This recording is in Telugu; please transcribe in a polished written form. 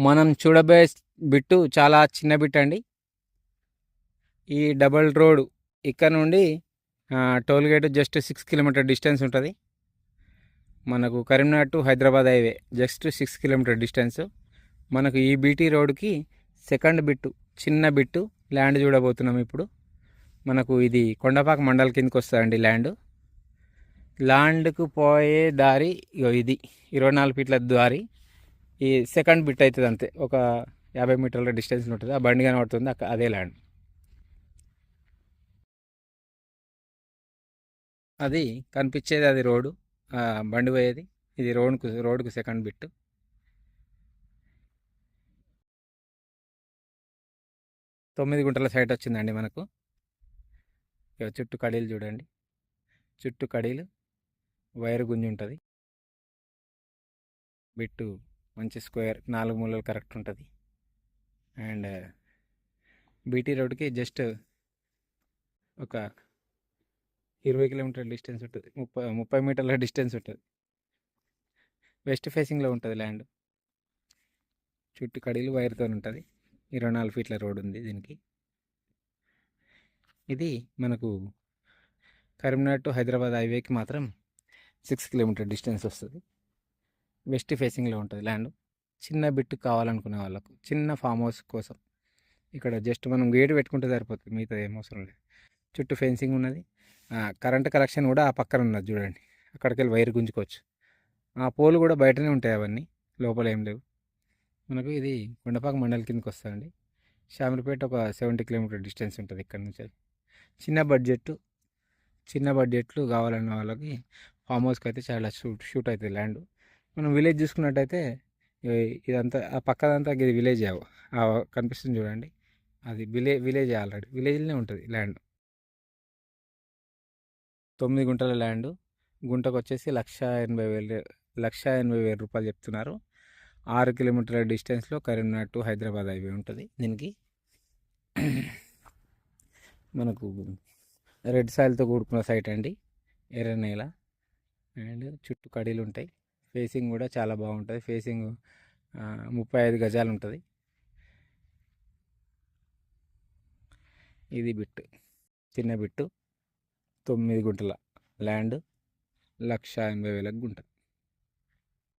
మనం చూడబోయే బిట్టు చాలా చిన్న బిట్ అండి. ఈ డబల్ రోడ్ ఇక్కడ నుండి toll gate just 6 kilometre distance ఉంటుంది. మనకు Karimnagar to Hyderabad highway just 6 kilometre distance. మనకు ఈ బీటీ రోడ్కి సెకండ్ బిట్టు, చిన్న బిట్టు ల్యాండ్ చూడబోతున్నాం ఇప్పుడు. మనకు ఇది కొండపాక మండల్ కిందకి వస్తుందండి ల్యాండ్కు పోయే దారి ఇది 24 ఫీట్ల దారి. ఈ సెకండ్ బిట్ అవుతుంది అంతే, ఒక 50 మీటర్ల డిస్టెన్స్ ఉంటుంది. ఆ బండి కనబడుతుంది, అదే ల్యాండ్. అది కనిపించేది అది రోడ్డు, బండి పోయేది. ఇది రోడ్కు సెకండ్ బిట్. తొమ్మిది గుంటల సైట్ వచ్చిందండి మనకు. చుట్టూ కడీలు చూడండి, చుట్టూ కడీలు, వైరు గుంజి ఉంటుంది. బిట్టు మంచి స్క్వేర్, 4 మూలలు కరెక్ట్ ఉంటుంది. అండ్ బీటీ రోడ్కి జస్ట్ ఒక 20 కిలోమీటర్ డిస్టెన్స్ ఉంటుంది, 30 మీటర్ల డిస్టెన్స్ ఉంటుంది. వెస్ట్ ఫేసింగ్లో ఉంటుంది ల్యాండ్. చుట్టూ కడీలు వైర్తో ఉంటుంది. 24 ఫీట్ల రోడ్ ఉంది దీనికి. ఇది మనకు కరీంనగర్ టు హైదరాబాద్ హైవేకి మాత్రం 6 కిలోమీటర్ డిస్టెన్స్ వస్తుంది. వెస్ట్ ఫేసింగ్లో ఉంటుంది ల్యాండ్. చిన్న బిట్ కావాలనుకునే వాళ్ళకు, చిన్న ఫామ్ హౌస్ కోసం ఇక్కడ జస్ట్ మనం గేట్ పెట్టుకుంటే సరిపోతుంది, మిగతా ఏం అవసరం లేదు. చుట్టూ ఫెన్సింగ్ ఉన్నది. కరెంట్ కనెక్షన్ కూడా ఆ పక్కన ఉన్నది చూడండి, అక్కడికి వెళ్ళి వైర్ గుంజుకోవచ్చు. ఆ పోలు కూడా బయటనే ఉంటాయి, అవన్నీ లోపల ఏం లేవు. మనకు ఇది కొండపాక మండలి కిందకి వస్తుందండి. షామీర్పేట ఒక 70 కిలోమీటర్ డిస్టెన్స్ ఉంటుంది ఇక్కడ నుంచి. చిన్న బడ్జెట్లు కావాలన్న వాళ్ళకి ఫామ్ హౌస్కి అయితే చాలా షూట్ అవుతుంది ల్యాండ్. మనం విలేజ్ చూసుకున్నట్టయితే ఇదంతా ఆ పక్కదంతా ఇది విలేజ్ కనిపిస్తుంది చూడండి, అది విలేజ్ ఆల్రెడీ విలేజ్లోనే ఉంటుంది ల్యాండ్. 9 గుంటల ల్యాండ్. గుంటకు వచ్చేసి 1,80,000 రూపాయలు చెప్తున్నారు. 6 కిలోమీటర్ల డిస్టెన్స్లో కరీంనగర్ టు హైదరాబాద్ హైవే ఉంటుంది దీనికి. మనకు రెడ్ సాయిల్తో కూడుకున్న సైట్ అండి, ఎర్ర నేల. అండ్ చుట్టూ కడీలు ఉంటాయి. ఫేసింగ్ కూడా చాలా బాగుంటుంది. ఫేసింగ్ 35 గజాలు ఉంటుంది. ఇది బిట్టు, చిన్న బిట్టు. 9 గుంటల ల్యాండ్, 1,80,000 గుంట.